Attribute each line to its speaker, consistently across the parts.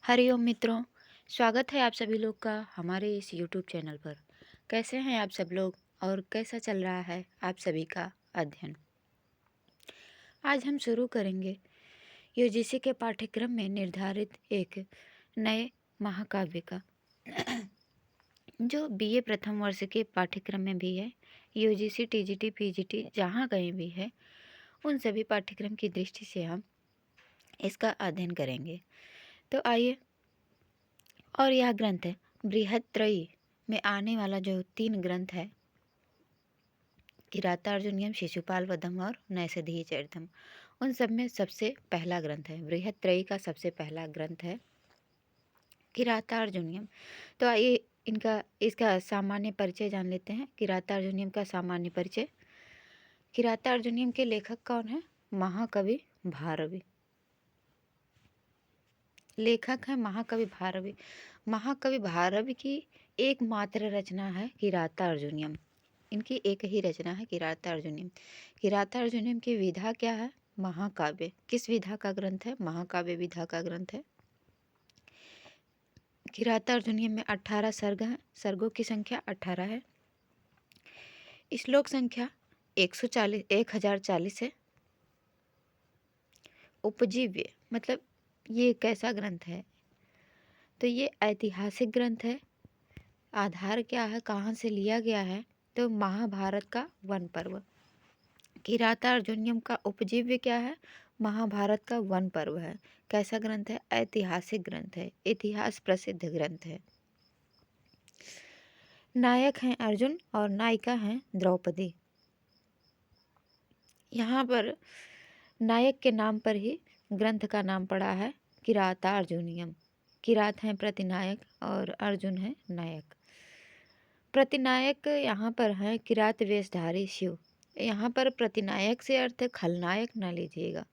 Speaker 1: हरिओम मित्रों। स्वागत है आप सभी लोग का हमारे इस यूट्यूब चैनल पर। कैसे हैं आप सब लोग और कैसा चल रहा है आप सभी का अध्ययन। आज हम शुरू करेंगे यूजीसी के पाठ्यक्रम में निर्धारित एक नए महाकाव्य का जो बीए प्रथम वर्ष के पाठ्यक्रम में भी है। यूजीसी टीजीटी पीजीटी जहाँ कहीं भी है उन सभी पाठ्यक्रम की दृष्टि से हम इसका अध्ययन करेंगे। तो आइए, और यह ग्रंथ है बृहत्त्रयी में आने वाला जो 3 ग्रंथ है, किरातार्जुनीयम, शिशुपाल वधम और नैषधीय चरितम, उन सब में सबसे पहला ग्रंथ है। बृहत्त्रयी का सबसे पहला ग्रंथ है किरातार्जुनीयम। तो आइए इसका सामान्य परिचय जान लेते हैं। किरातार्जुनीयम का सामान्य परिचय। किरातार्जुनीयम के लेखक कौन है? महाकवि भारवी। लेखक है महाकवि भारवी। महाकवि भारवी की एकमात्र रचना है किरातार्जुनीयम। इनकी एक ही रचना है किरातार्जुनीयम। किरातार्जुनीयम की विधा क्या है? महाकाव्य। किस विधा का ग्रंथ है? महाकाव्य विधा का ग्रंथ है। किरातार्जुनीयम में 18 सर्ग हैं। सर्गों की संख्या 18 है। श्लोक संख्या 1040 है। उपजीव्य मतलब ये कैसा ग्रंथ है? तो ये ऐतिहासिक ग्रंथ है। आधार क्या है, कहाँ से लिया गया है? तो महाभारत का वन पर्व। किरातार्जुनीयम का उपजीव्य क्या है? महाभारत का वन पर्व है। कैसा ग्रंथ है? ऐतिहासिक ग्रंथ है, इतिहास प्रसिद्ध ग्रंथ है। नायक हैं अर्जुन और नायिका हैं द्रौपदी। यहाँ पर नायक के नाम पर ही ग्रंथ का नाम पड़ा है किरातार्जुनीयम। किरात हैं प्रतिनायक और अर्जुन है नायक। प्रतिनायक यहाँ पर है किरात वेशधारी शिव। यहाँ पर प्रतिनायक से अर्थ खलनायक न लीजिएगा।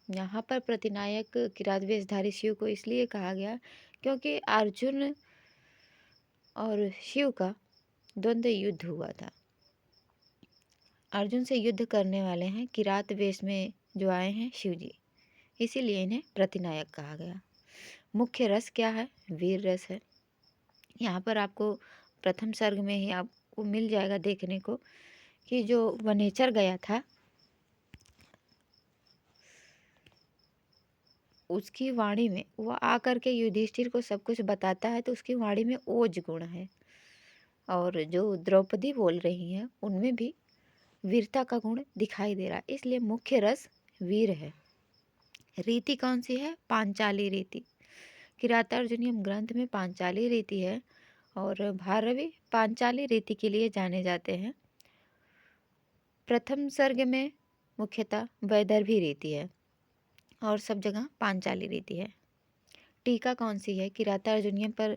Speaker 1: यहाँ पर प्रतिनायक किरात वेशधारी शिव को इसलिए कहा गया क्योंकि अर्जुन और शिव का द्वंद्व युद्ध हुआ था। अर्जुन से युद्ध करने वाले हैं किरात वेश में जो आए हैं शिव जी, इसीलिए इन्हें प्रतिनायक कहा गया। मुख्य रस क्या है? वीर रस है। यहाँ पर आपको प्रथम सर्ग में ही आपको मिल जाएगा देखने को कि जो वनेचर गया था उसकी वाणी में वो आकर के युधिष्ठिर को सब कुछ बताता है, तो उसकी वाणी में ओज गुण है। और जो द्रौपदी बोल रही हैं उनमें भी वीरता का गुण दिखाई दे रहा है, इसलिए मुख्य रस वीर है। रीति कौन सी है? पांचाली रीति। किरातार्जुनीयम ग्रंथ में पांचाली रीति है और भारवी पांचाली रीति के लिए जाने जाते हैं। प्रथम सर्ग में मुख्यतः वैदर्भी रीति है और सब जगह पांचाली रीति है। टीका कौन सी है? किरातार्जुनीयम पर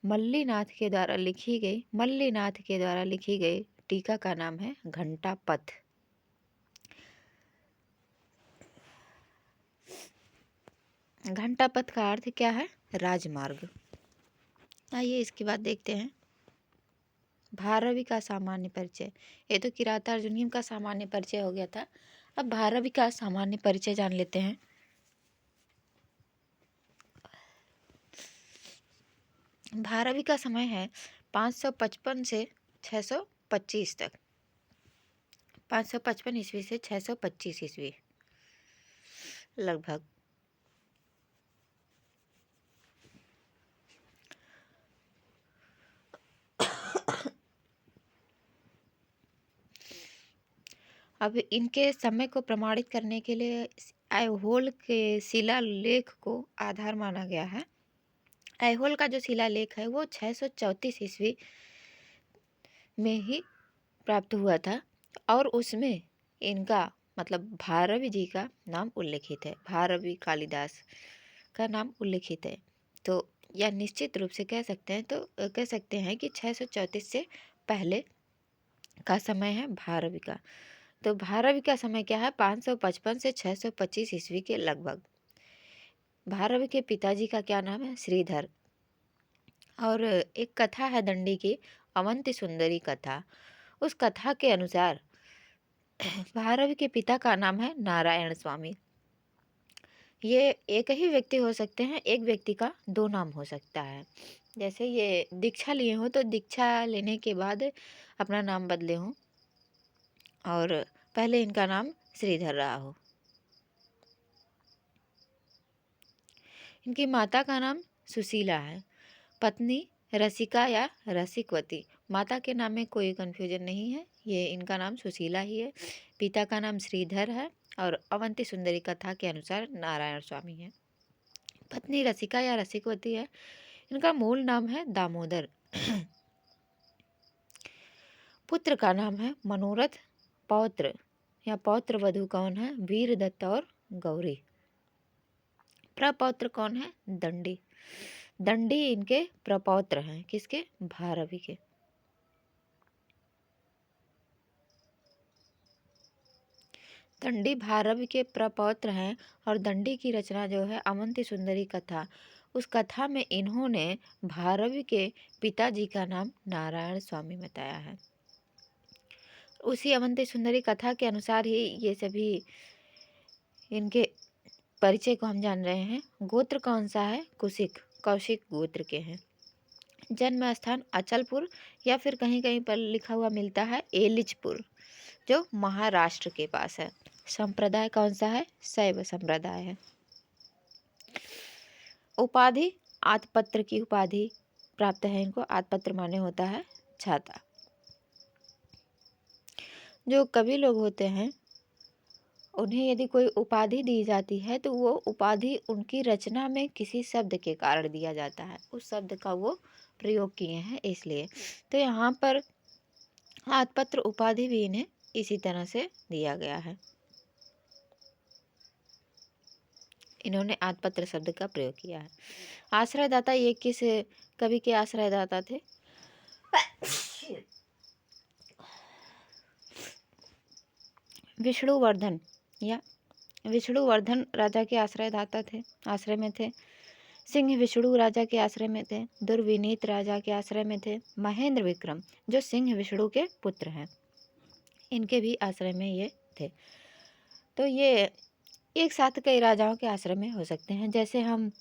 Speaker 1: मल्लीनाथ के द्वारा लिखी गई टीका का नाम है घंटापथ। घंटापथ का अर्थ क्या है? राजमार्ग। आइए इसके बाद देखते हैं भारवी का सामान्य परिचय। ये तो किरातार्जुनीयम का सामान्य परिचय हो गया था। अब भारवी का सामान्य परिचय जान लेते हैं। भारवी का समय है 555 से 625 तक। 555 ईस्वी से 625 ईस्वी लगभग। अब इनके समय को प्रमाणित करने के लिए ऐहोल के शिलालेख को आधार माना गया है। ऐहोल का जो शिलालेख है वो 634 ईस्वी में ही प्राप्त हुआ था और उसमें इनका मतलब भारवी जी का नाम उल्लेखित है। भारवी कालिदास का नाम उल्लेखित है। तो यह निश्चित रूप से कह सकते हैं कि 634 से पहले का समय है भारवी का। तो भारवी का समय क्या है? 555 से 625 ईस्वी के लगभग। भारवी के पिताजी का क्या नाम है? श्रीधर। और एक कथा है दंडी की, अवंति सुंदरी कथा। उस कथा के अनुसार भारवी के पिता का नाम है नारायण स्वामी। ये एक ही व्यक्ति हो सकते हैं, एक व्यक्ति का 2 नाम हो सकता है। जैसे ये दीक्षा लिए हों तो दीक्षा लेने के बाद अपना नाम बदले हों और पहले इनका नाम श्रीधर रहा हो। इनकी माता का नाम सुशीला है, पत्नी रसिका या रसिकवती। माता के नाम में कोई कन्फ्यूजन नहीं है, ये इनका नाम सुशीला ही है। पिता का नाम श्रीधर है और अवंती सुंदरी कथा के अनुसार नारायण स्वामी है। पत्नी रसिका या रसिकवती है, इनका मूल नाम है दामोदर। पुत्र का नाम है मनोरथ। पौत्र या पौत्र वधु कौन है? वीरदत्त और गौरी। प्रपौत्र कौन है? दंडी। दंडी इनके प्रपौत्र हैं, किसके? भारवी के। दंडी भारवी के प्रपौत्र हैं और दंडी की रचना जो है अवंती सुंदरी कथा, उस कथा में इन्होंने भारवी के पिताजी का नाम नारायण स्वामी बताया है। उसी अवंती सुंदरी कथा के अनुसार ही ये सभी इनके परिचय को हम जान रहे हैं। गोत्र कौन सा है? कुशिक, कौशिक गोत्र के हैं। जन्म स्थान अचलपुर या फिर कहीं कहीं पर लिखा हुआ मिलता है एलिचपुर, जो महाराष्ट्र के पास है। संप्रदाय कौन सा है? शैव संप्रदाय है। उपाधि आतपत्र की उपाधि प्राप्त है इनको। आतपत्र माने होता है छाता। जो कवि लोग होते हैं उन्हें यदि कोई उपाधि दी जाती है तो वो उपाधि उनकी रचना में किसी शब्द के कारण दिया जाता है, उस शब्द का वो प्रयोग किए हैं इसलिए। तो यहाँ पर आतपत्र उपाधि भी इन्हें इसी तरह से दिया गया है। इन्होंने आतपत्र शब्द का प्रयोग किया है। आश्रयदाता, ये किस कवि के आश्रयदाता थे? विष्णुवर्धन या विष्णुवर्धन राजा के आश्रयदाता थे, आश्रय में थे। सिंह विष्णु राजा के आश्रय में थे। दुर्विनीत राजा के आश्रय में थे। महेंद्र विक्रम जो सिंह विष्णु के पुत्र हैं, इनके भी आश्रय में ये थे। तो ये एक साथ कई राजाओं के आश्रय में हो सकते हैं। जैसे हम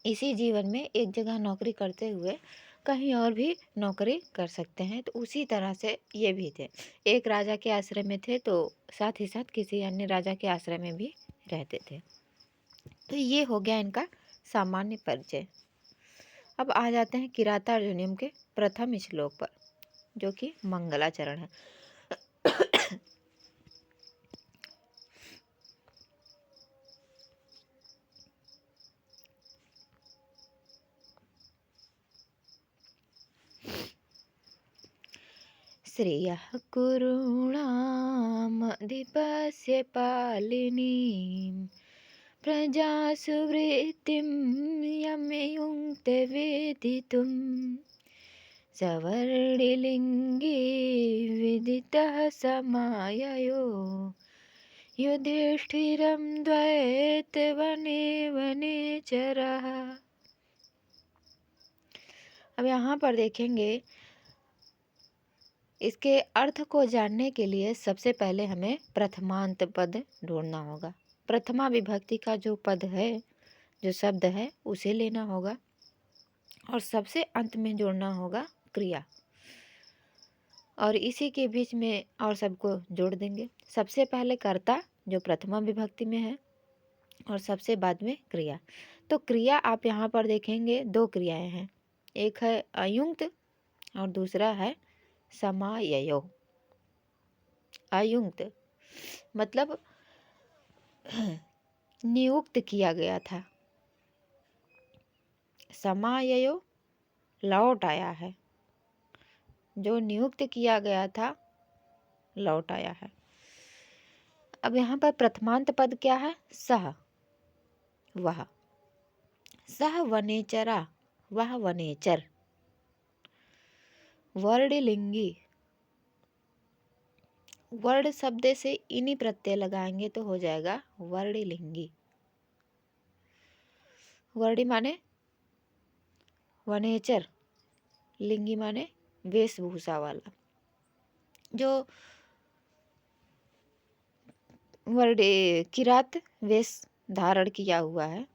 Speaker 1: इसी जीवन में एक जगह नौकरी करते हुए कहीं और भी नौकरी कर सकते हैं, तो उसी तरह से ये भी थे। एक राजा के आश्रय में थे तो साथ ही साथ किसी अन्य राजा के आश्रय में भी रहते थे। तो ये हो गया इनका सामान्य परिचय। अब आ जाते हैं किरातार्जुनीयम के प्रथम श्लोक पर, जो कि मंगलाचरण है। श्रियः कुरूणामधिपस्य पालिनीं प्रजासु वृत्तिं यमयुङ्क्ते वेदितुं सवर्णिलिङ्गी विदितः समाययो युधिष्ठिरं द्वैतवने वनेचरः। अब यहाँ पर देखेंगे, इसके अर्थ को जानने के लिए सबसे पहले हमें प्रथमांत पद ढूंढना होगा। प्रथमा विभक्ति का जो पद है, जो शब्द है, उसे लेना होगा और सबसे अंत में जोड़ना होगा क्रिया, और इसी के बीच में और सबको जोड़ देंगे। सबसे पहले कर्ता जो प्रथमा विभक्ति में है और सबसे बाद में क्रिया। तो क्रिया आप यहाँ पर देखेंगे, दो क्रियाएं हैं, एक है अयुंक्त और दूसरा है समाययो। अयुंक्त मतलब नियुक्त किया गया था, समाययो लौट आया है, जो नियुक्त किया गया था लौट आया है। अब यहाँ पर प्रथमांत पद क्या है? सह, वह। सह वनेचरा, वह वनेचर। वर्णलिंगी, वर्ण शब्द से इन्हीं प्रत्यय लगाएंगे तो हो जाएगा वर्णलिंगी। वर्णी माने वनेचर, लिंगी माने वेशभूषा वाला। जो वर्ण किरात वेश धारण किया हुआ है।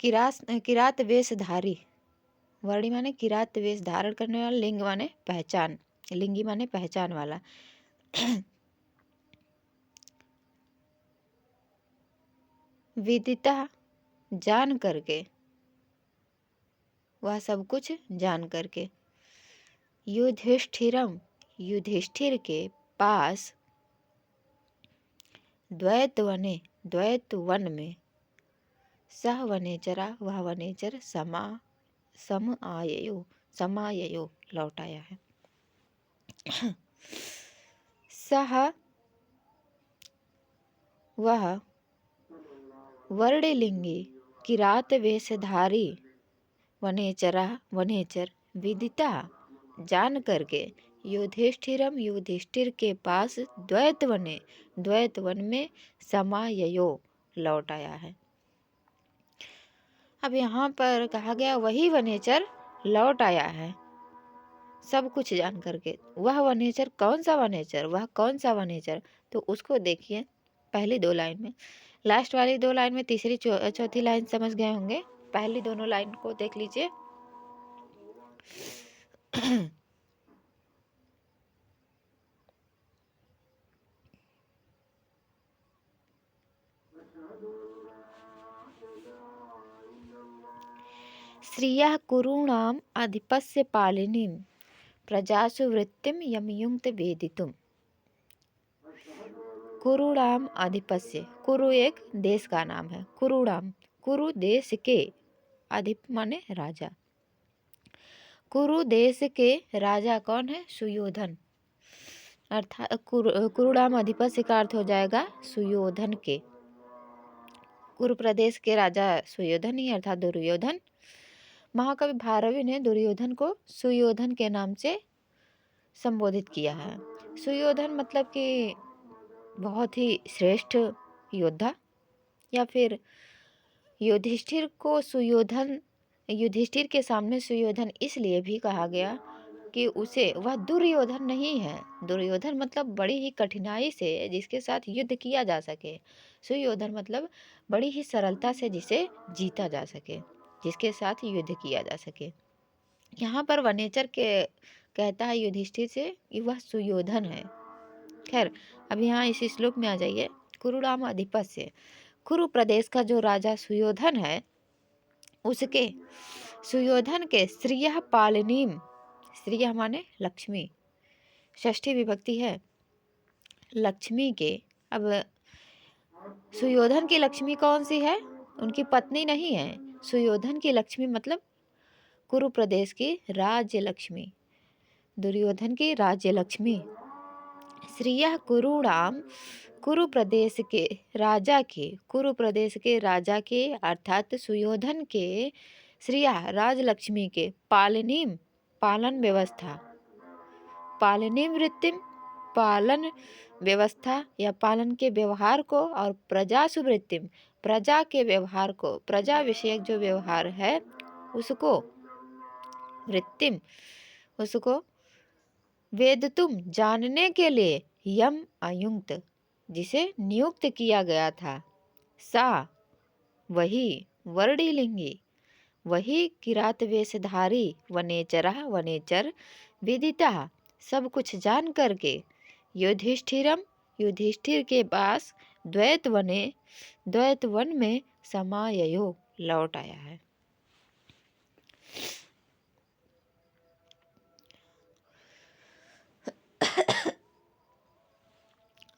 Speaker 1: किरात वेशधारी, वर्णी माने किरात वेश धारण करने वाला, लिंग माने पहचान, लिंगी माने पहचान वाला। विदिता जान करके, वह सब कुछ जान करके। युधिष्ठिरम युधिष्ठिर के पास, द्वैतवने द्वैत वन में, सह वनेचरा वह वनेचर, समाययो लौट आया है। सह वह वर्णलिंगी किरात वेशधारी वनेचरा वनेचर, विदिता जान करके, युधिष्ठिरम युधिष्ठिर के पास, द्वैत वन में, समाययो लौट आया है। अब यहाँ पर कहा गया वही वनेचर लौट आया है सब कुछ जान करके। वह वनेचर कौन सा वनेचर, वह कौन सा वनेचर, तो उसको देखिए पहली 2 लाइन में। लास्ट वाली 2 लाइन में तीसरी चौथी लाइन समझ गए होंगे, पहली दोनों लाइन को देख लीजिए। श्रियः कुरूणाम अधिपस्य पालिनीं, प्रजासु वृत्तिम यमयुक्त वेदितुम। कुरूणाम अधिपस्य, कुरु एक देश का नाम है। कुरूणाम, कुरु देश के, अधिप माने राजा। कुरु देश के राजा कौन है, सुयोधन। अर्थात कुरूणाम अधिपस्य का अर्थ हो जाएगा सुयोधन के। कुरु प्रदेश के राजा सुयोधन ही अर्थात दुर्योधन। महाकवि भारवी ने दुर्योधन को सुयोधन के नाम से संबोधित किया है। सुयोधन मतलब कि बहुत ही श्रेष्ठ योद्धा, या फिर युधिष्ठिर को सुयोधन, युधिष्ठिर के सामने सुयोधन इसलिए भी कहा गया कि उसे, वह दुर्योधन नहीं है। दुर्योधन मतलब बड़ी ही कठिनाई से जिसके साथ युद्ध किया जा सके। सुयोधन मतलब बड़ी ही सरलता से जिसे जीता जा सके, जिसके साथ युद्ध किया जा सके। यहाँ पर वनेचर के कहता है युधिष्ठिर से कि वह सुयोधन है। खैर, अब यहाँ इस श्लोक में आ जाइए। कुरुराम अधिपस्य, कुरु प्रदेश का जो राजा सुयोधन है, उसके, सुयोधन के श्रियः पालिनीम, श्रियः माने लक्ष्मी, षष्ठी विभक्ति है, लक्ष्मी के। अब सुयोधन की लक्ष्मी कौन सी है, उनकी पत्नी नहीं है। सुयोधन की लक्ष्मी मतलब कुरु प्रदेश की राज्य लक्ष्मी, दुर्योधन की राज्य लक्ष्मी। श्रियः कुरूणाम, कुरु प्रदेश के राजा के, कुरु प्रदेश के राजा के अर्थात सुयोधन के, श्रियः राजलक्ष्मी के, पालनीम पालन व्यवस्था, पालनीम वृत्तिम पालन व्यवस्था या पालन के व्यवहार को, और प्रजा सुवृत्तिम प्रजा के व्यवहार को, प्रजा विषयक जो व्यवहार है उसको, वृत्तिम उसको, वेदतुम जानने के लिए, यम अयुक्त जिसे नियुक्त किया गया था, सा वही, वर्णिलिंगी वही, किरात वेशधारी, वनेचरः वनेचर, विदिता सब कुछ जान करके, युधिष्ठिरम युधिष्ठिर के पास, द्वैत वन में, समाययो लौट आया है।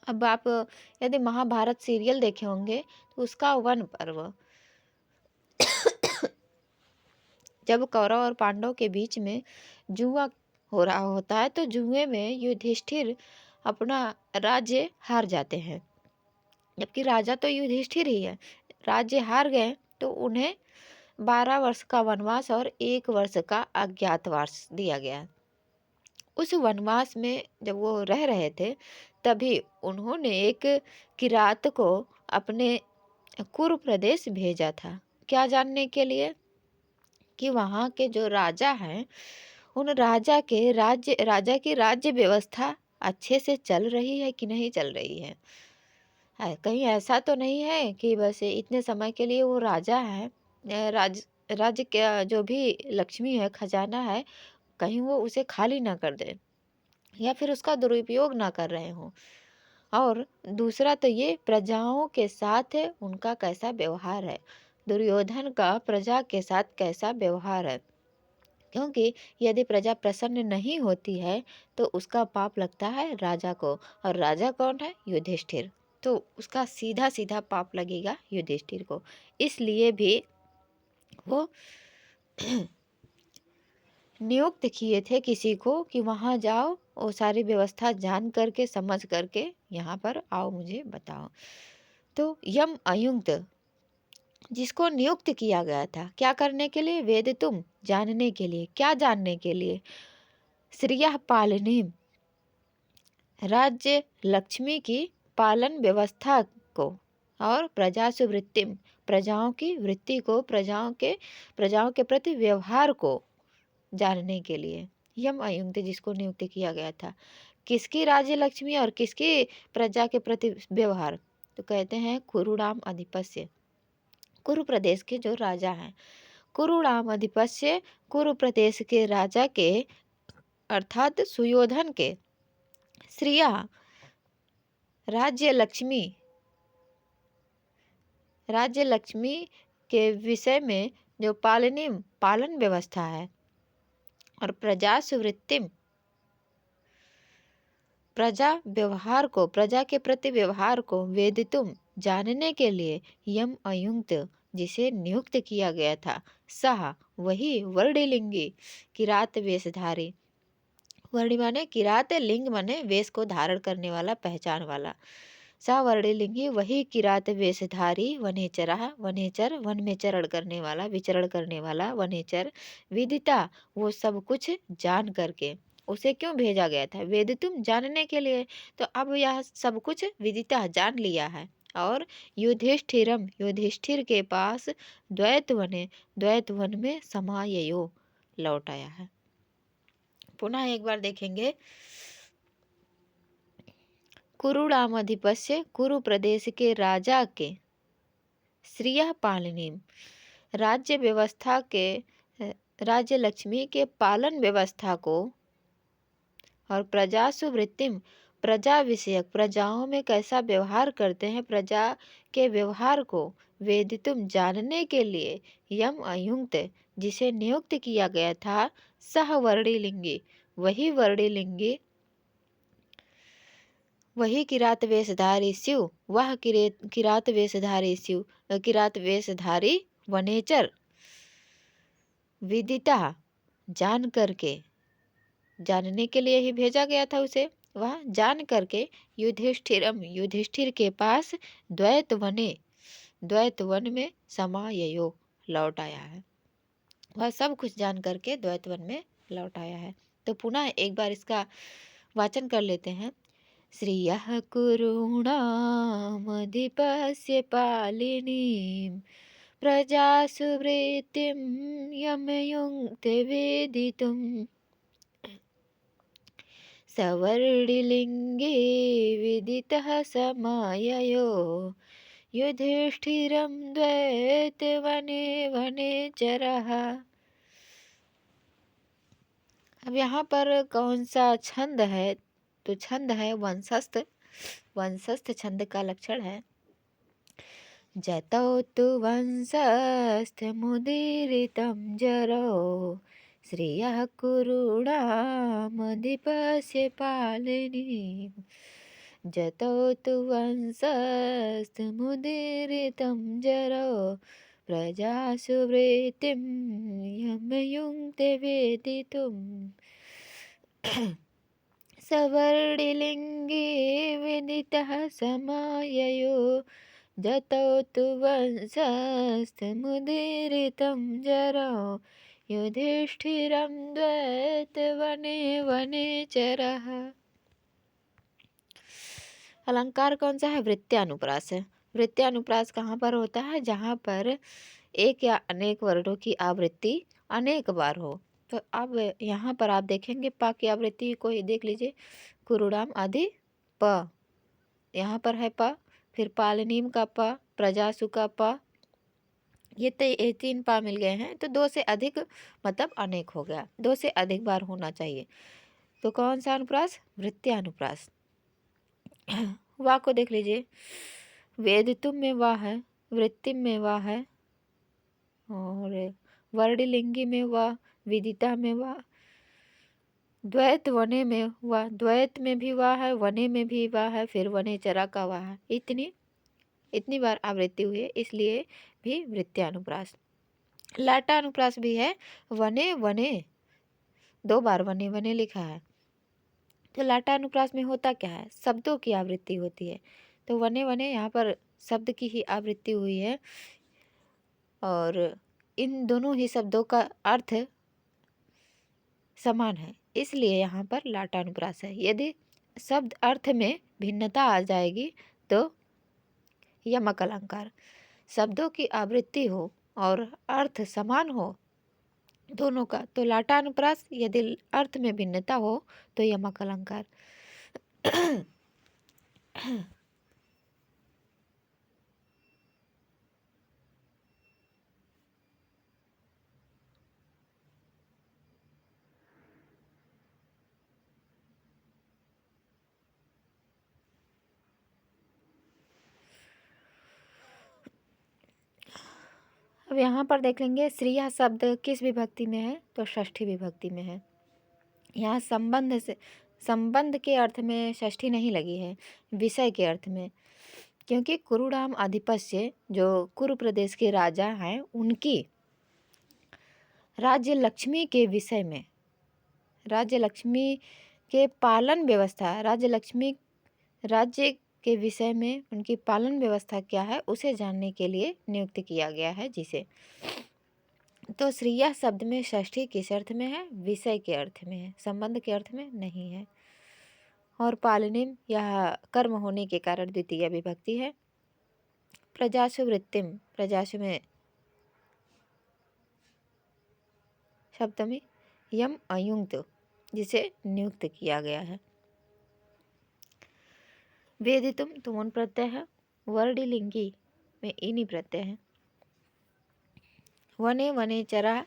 Speaker 1: अब आप यदि महाभारत सीरियल देखे होंगे तो उसका वन पर्व, जब कौरव और पांडव के बीच में जुआ हो रहा होता है, तो जुए में युधिष्ठिर अपना राज्य हार जाते हैं, जबकि राजा तो युधिष्ठिर ही है। राज्य हार गए तो उन्हें 12 वर्ष का वनवास और 1 वर्ष का अज्ञातवास दिया गया। उस वनवास में जब वो रह रहे थे, तभी उन्होंने एक किरात को अपने कुरु प्रदेश भेजा था। क्या जानने के लिए कि वहाँ के जो राजा हैं, उन राजा की राज्य व्यवस्था अच्छे से चल रही है कि नहीं चल रही है कहीं ऐसा तो नहीं है कि बस इतने समय के लिए वो राजा है, राज्य का जो भी लक्ष्मी है, खजाना है, कहीं वो उसे खाली ना कर दे या फिर उसका दुरुपयोग ना कर रहे हों। और दूसरा तो ये प्रजाओं के साथ उनका कैसा व्यवहार है, दुर्योधन का प्रजा के साथ कैसा व्यवहार है। क्योंकि यदि प्रजा प्रसन्न नहीं होती है तो उसका पाप लगता है राजा को, और राजा कौन है? युधिष्ठिर। तो उसका सीधा सीधा पाप लगेगा युधिष्ठिर को। इसलिए भी वो नियुक्त किए थे किसी को कि वहाँ जाओ, वो सारी व्यवस्था जान करके समझ करके यहाँ पर आओ, मुझे बताओ। तो यम अयुक्त जिसको नियुक्त किया गया था क्या करने के लिए? वेद तुम जानने के लिए। क्या जानने के लिए? श्रियः पालनी, राज्य लक्ष्मी की पालन व्यवस्था को, और प्रजा सुवृत्तिम, प्रजाओं की वृत्ति को, प्रजाओं के प्रति व्यवहार को जानने के लिए यम अयुक्त जिसको नियुक्त किया गया था। किसकी राज्य लक्ष्मी और किसकी प्रजा के प्रति व्यवहार? तो कहते हैं कुरुणाम अधिपस्य, कुरु प्रदेश के जो राजा हैं, कुरुणाम अधिपस्य, कुरु प्रदेश के राजा के अर्थात सुयोधन के श्रिया राज्य लक्ष्मी, राज्य लक्ष्मी के विषय में जो पालन व्यवस्था है, और प्रजा सुवृत्तिम, प्रजा व्यवहार को, प्रजा के प्रति व्यवहार को वेदितुम जानने के लिए यम अयुक्त जिसे नियुक्त किया गया था, सह वही वर्णिलिंगी किरात वेशधारी, वर्णि माने किरात, लिंग माने वेश को धारण करने वाला, पहचान वाला, सावर्णिलिंगी वही किरात वेशधारी, वनेचर वनेचर वन में चरण करने वाला, विचरण करने वाला, वनेचर विदिता वो सब कुछ जान करके। उसे क्यों भेजा गया था? वेद तुम जानने के लिए। तो अब यह सब कुछ विदिता जान लिया है। और युधिष्ठिरम युधिष्ठिर के पास द्वैत वन में समाययो लौट आया है। पुनः एक बार देखेंगे। कुरुणामधिपस्य, कुरु प्रदेश के राजा के श्रियः पालनी, राज्य व्यवस्था के, राज्य लक्ष्मी के पालन व्यवस्था को, और प्रजा सुवृत्तिम, प्रजा विषयक, प्रजाओं में कैसा व्यवहार करते हैं, प्रजा के व्यवहार को वेदितुम जानने के लिए यम अयुक्त जिसे नियुक्त किया गया था, सह वर्णिलिंगी वही किरात वेशधारी शिव, वह किरात वेशधारी शिव, किरात वेशधारी वनेचर विदिता जान करके, जानने के लिए ही भेजा गया था उसे, वह जान करके युधिष्ठिर के पास द्वैत वन में समाययो लौट आया है। वह सब कुछ जान करके द्वैत वन में लौट आया है। तो पुनः एक बार इसका वाचन कर लेते हैं। श्रियः कुरूणामधिपस्य पालिनीं, प्रजासु वृत्तिं यमयुङ्क्ते वेदितुम्, सवर्णिलिङ्गे विदितः समाययो युधिष्ठिरं द्वैतवने वनेचरः। अब यहाँ पर कौन सा छंद है? तो छंद है वंशस्थ। वंशस्थ छंद का लक्षण है जतौ तु वंशस्थमुदीरितं जरौ, श्रियः कुरूणामधिपस्य पालिनीं, जतौ तु वंशस्थमुदीरितं जरौ, प्रजासु वृत्तिं यमयुङ्क्ते वेदितुम्, सवर्णिलिङ्गे विदितः समाययो, जतौ तु वंशस्थमुदीरितं जरौ, युधिष्ठिरं द्वैतवने वनेचरः। अलंकार कौन सा है? वृत्यानुप्रास है। वृत्यानुप्रास कहाँ पर होता है? जहाँ पर एक या अनेक वर्णों की आवृत्ति अनेक बार हो। तो अब यहाँ पर आप देखेंगे पा की आवृत्ति को ही देख लीजिए। कुरुडाम आदि प, यहाँ पर है प, फिर पालनीम का प, प्रजासु का प, ये 3 पा मिल गए हैं, तो 2 से अधिक मतलब अनेक हो गया, 2 से अधिक बार होना चाहिए। तो कौन सा अनुप्रास? वृत्त्यानुप्रास। वाह को देख लीजिए, वेदितुम में वाह है, वृत्तिम में वाह है, और वर्णलिंगी में वाह, विदिता में वाह, द्वैत वने में वाह, द्वैत में भी वाह है, वने में भी वाह है, फिर वने चरा का वाह है। इतनी बार आवृत्ति हुई है, इसलिए भी वृत्त्यानुप्रास। लाटानुप्रास भी है, वने वने 2 बार वने वने लिखा है। तो लाटानुप्रास में होता क्या है? शब्दों की आवृत्ति होती है। तो वने वने यहाँ पर शब्द की ही आवृत्ति हुई है, और इन दोनों ही शब्दों का अर्थ समान है, इसलिए यहाँ पर लाटानुप्रास है। यदि शब्द अर्थ में भिन्नता आ जाएगी तो यमक अलंकार। शब्दों की आवृत्ति हो और अर्थ समान हो दोनों का तो लाटानुप्रास, यदि अर्थ में भिन्नता हो तो यमक अलंकार। अब यहाँ पर देख लेंगे श्रिया शब्द किस विभक्ति में है? तो षष्ठी विभक्ति में है। यहाँ संबंध के अर्थ में षष्ठी नहीं लगी है, विषय के अर्थ में, क्योंकि कुरुडाम आधिपस्य जो कुरु प्रदेश के राजा हैं उनकी राज्य लक्ष्मी के विषय में, राज्य लक्ष्मी के पालन व्यवस्था, राज्य के विषय में उनकी पालन व्यवस्था क्या है उसे जानने के लिए नियुक्त किया गया है जिसे। तो श्रिया शब्द में षष्ठी किस अर्थ में है? विषय के अर्थ में है, संबंध के अर्थ में नहीं है। और पालनिम यह कर्म होने के कारण द्वितीय विभक्ति है। प्रजासु वृत्तिम, प्रजासु में सप्तमी यम अयुंक्त जिसे नियुक्त किया गया है। वेदितुम तुमन प्रत्यय है, वर्णलिंगी में इनी प्रत्यय है। वने वने चरा